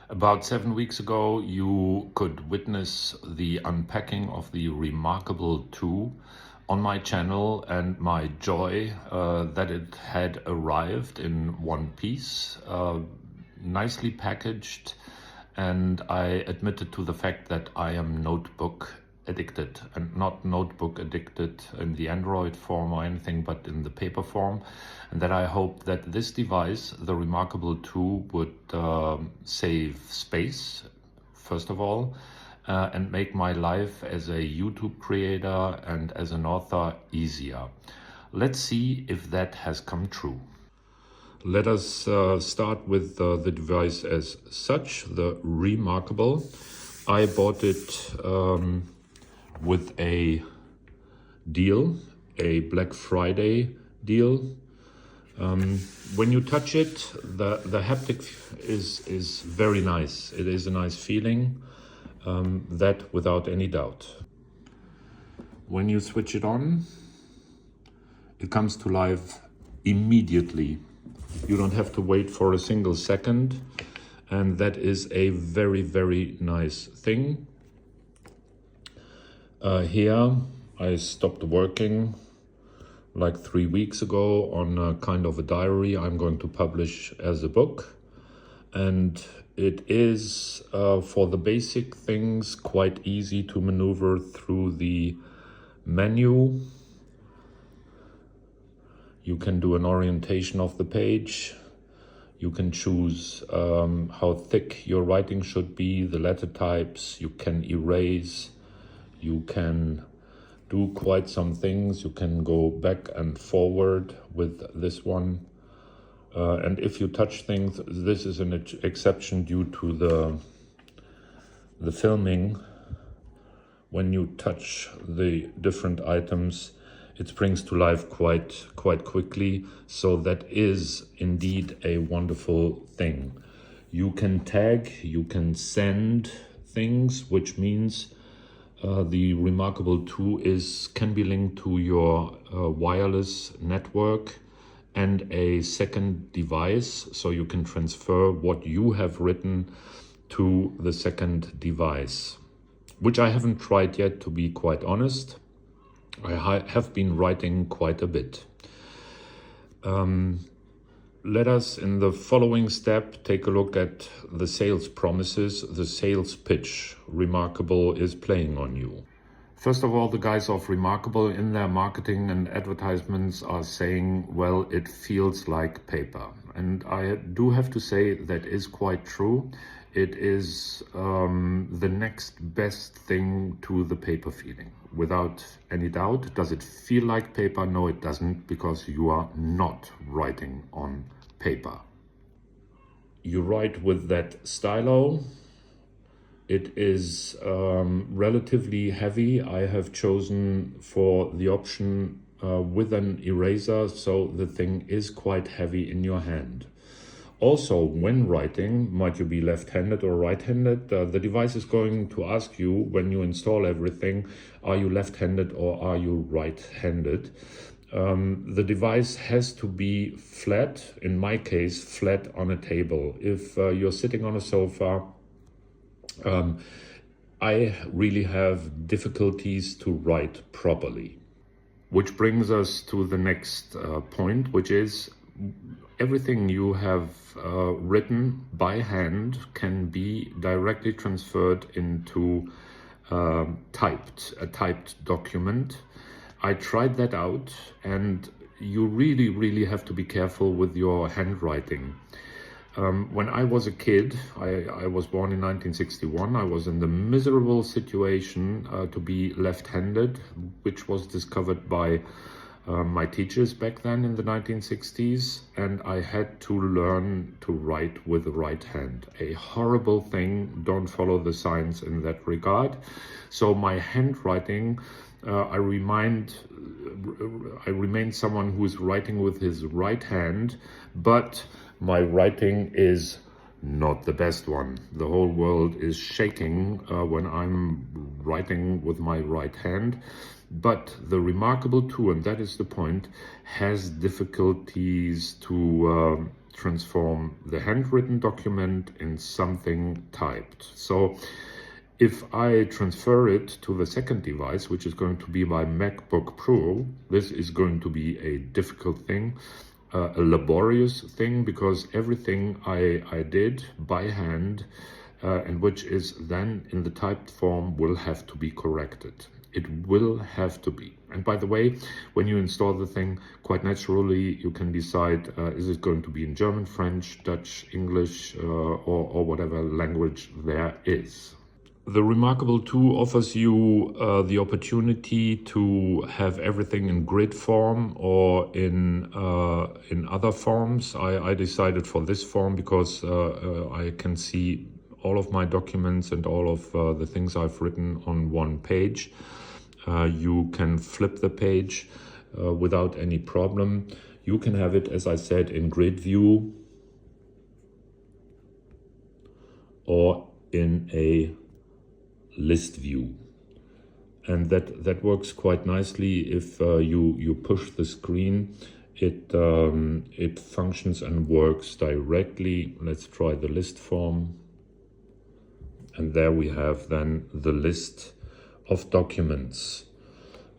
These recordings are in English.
About 7 weeks ago, you could witness the unpacking of the Remarkable 2 on my channel, and my joy that it had arrived in one piece, nicely packaged. And I admitted to the fact that I am notebook addicted, and not notebook addicted in the Android form or anything, but in the paper form. And that I hope that this device, the Remarkable 2, would save space, first of all, and make my life as a YouTube creator and as an author easier. Let's see if that has come true. Let us start with the device as such, the Remarkable. I bought it with a deal, a Black Friday deal. When you touch it, the haptic is very nice. It is a nice feeling, that without any doubt. When you switch it on, it comes to life immediately. You don't have to wait for a single second, and that is a very, very nice thing. Here I stopped working like 3 weeks ago on a kind of a diary I'm going to publish as a book, and it is for the basic things quite easy to maneuver through the menu. You can do an orientation of the page. You can choose how thick your writing should be, the letter types. You can erase. You can do quite some things. You can go back and forward with this one. And if you touch things, this is an exception due to the filming. When you touch the different items, it springs to life quite quickly. So that is indeed a wonderful thing. You can tag, you can send things, which means the Remarkable 2 can be linked to your wireless network and a second device, so you can transfer what you have written to the second device, which I haven't tried yet, to be quite honest. I have been writing quite a bit. Let us, in the following step, take a look at the sales promises, the sales pitch Remarkable is playing on you. First of all, the guys of Remarkable in their marketing and advertisements are saying, well, it feels like paper. And I do have to say that is quite true. It is the next best thing to the paper feeling, without any doubt. Does it feel like paper? No, it doesn't, because you are not writing on paper. You write with that stylo. It is relatively heavy. I have chosen for the option with an eraser, so the thing is quite heavy in your hand. Also, when writing, might you be left-handed or right-handed, the device is going to ask you when you install everything, are you left-handed or are you right-handed? The device has to be flat, in my case, flat on a table. If you're sitting on a sofa, I really have difficulties to write properly. Which brings us to the next point, which is everything you have written by hand can be directly transferred into a typed document. I tried that out, and you really have to be careful with your handwriting. When I was a kid, I was born in 1961, I was in the miserable situation to be left-handed, which was discovered by my teachers back then in the 1960s, and I had to learn to write with the right hand. A horrible thing. Don't follow the science in that regard. So my handwriting, I remain someone who is writing with his right hand, but my writing is not the best one. The whole world is shaking when I'm writing with my right hand. But the Remarkable 2, and that is the point, has difficulties to transform the handwritten document in something typed. So if I transfer it to the second device, which is going to be my MacBook Pro, this is going to be a difficult thing, a laborious thing, because everything I did by hand and which is then in the typed form will have to be corrected. It will have to be. And by the way, when you install the thing, quite naturally, you can decide, is it going to be in German, French, Dutch, English, or whatever language there is. The Remarkable 2 offers you the opportunity to have everything in grid form or in other forms. I decided for this form because I can see all of my documents and all of the things I've written on one page. You can flip the page without any problem. You can have it, as I said, in grid view or in a list view, and that works quite nicely. If you push the screen, it functions and works directly. Let's try the list form, and there we have then the list of documents.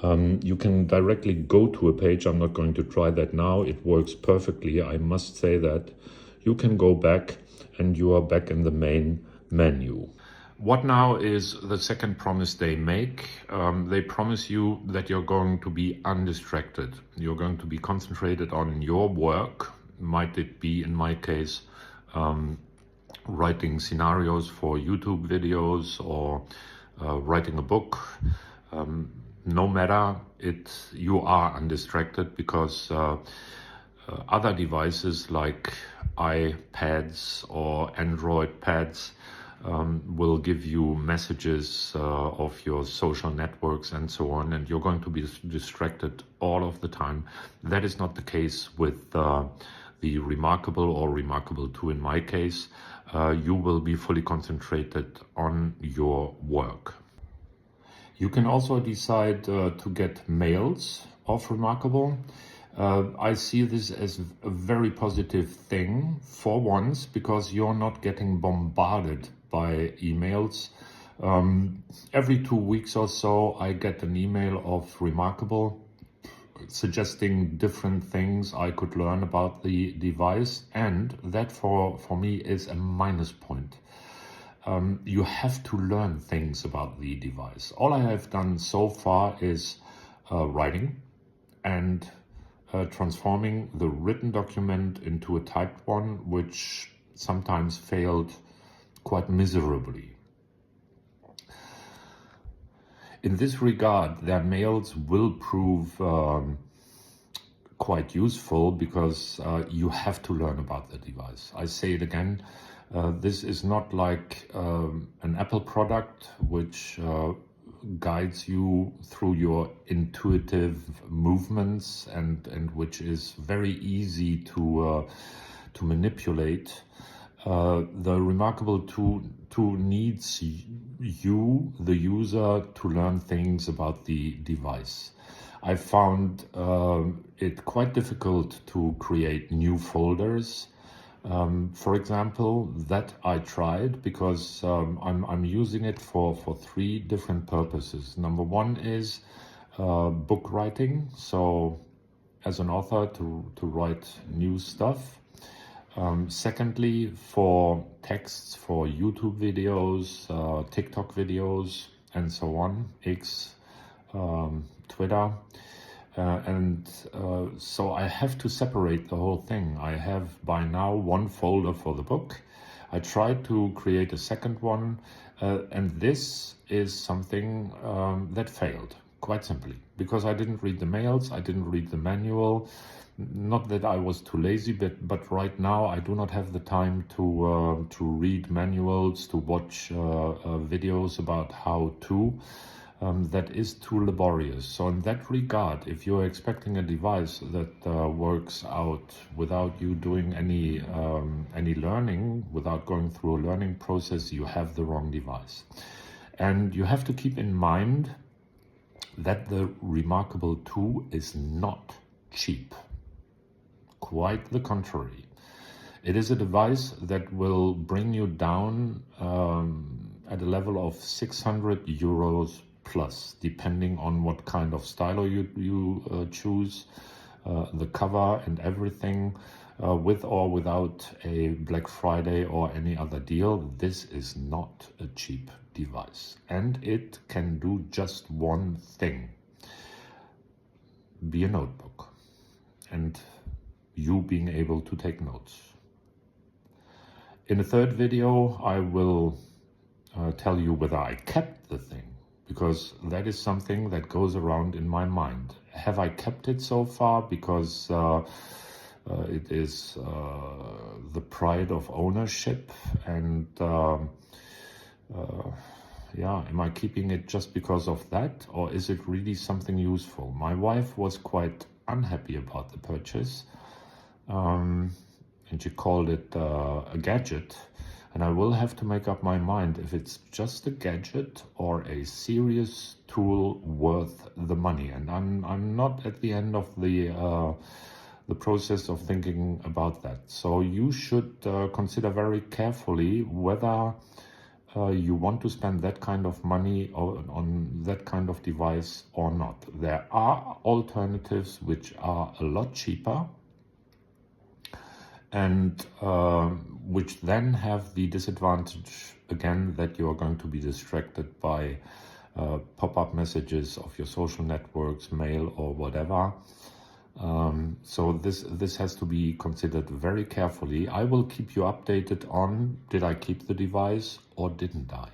You can directly go to a page. I'm not going to try that now. It works perfectly, I must say that. You can go back and you are back in the main menu. What now is the second promise they make? They promise you that you're going to be undistracted. You're going to be concentrated on your work. Might it be, in my case, writing scenarios for YouTube videos or writing a book. No matter, you are undistracted, because other devices like iPads or Android pads will give you messages of your social networks and so on, and you're going to be distracted all of the time. That is not the case with the Remarkable or Remarkable 2 in my case. You will be fully concentrated on your work. You can also decide to get mails of Remarkable. I see this as a very positive thing for once, because you're not getting bombarded by emails. Every 2 weeks or so, I get an email of Remarkable suggesting different things I could learn about the device, and that for me is a minus point. You have to learn things about the device. All I have done so far is writing and transforming the written document into a typed one, which sometimes failed quite miserably. In this regard, their mails will prove quite useful, because you have to learn about the device. I say it again, this is not like an Apple product which guides you through your intuitive movements and which is very easy to manipulate. The Remarkable 2 needs you, the user, to learn things about the device. I found it quite difficult to create new folders. For example, that I tried, because I'm using it for 3 different purposes. Number one is book writing, so as an author to write new stuff. Secondly, for texts for YouTube videos, TikTok videos, and so on, X, Twitter. So I have to separate the whole thing. I have by now 1 folder for the book. I tried to create a second one, and this is something that failed, quite simply, because I didn't read the mails, I didn't read the manual. Not that I was too lazy, but right now I do not have the time to read manuals, to watch videos about how to. That is too laborious. So in that regard, if you're expecting a device that works out without you doing any learning, without going through a learning process, you have the wrong device. And you have to keep in mind that the Remarkable 2 is not cheap. Quite the contrary. It is a device that will bring you down at a level of 600 euros plus, depending on what kind of stylo you choose, the cover and everything, with or without a Black Friday or any other deal. This is not a cheap device, and it can do just one thing: be a notebook, and you being able to take notes. In a third video, I will tell you whether I kept the thing, because that is something that goes around in my mind. Have I kept it so far? Because it is the pride of ownership, and yeah, am I keeping it just because of that, or is it really something useful? My wife was quite unhappy about the purchase, and she called it a gadget, and I will have to make up my mind if it's just a gadget or a serious tool worth the money. And I'm not at the end of the process of thinking about that. So you should consider very carefully whether you want to spend that kind of money on that kind of device or not. There are alternatives which are a lot cheaper, and which then have the disadvantage again that you are going to be distracted by pop-up messages of your social networks, mail or whatever. So this has to be considered very carefully. I will keep you updated on, did I keep the device or didn't I?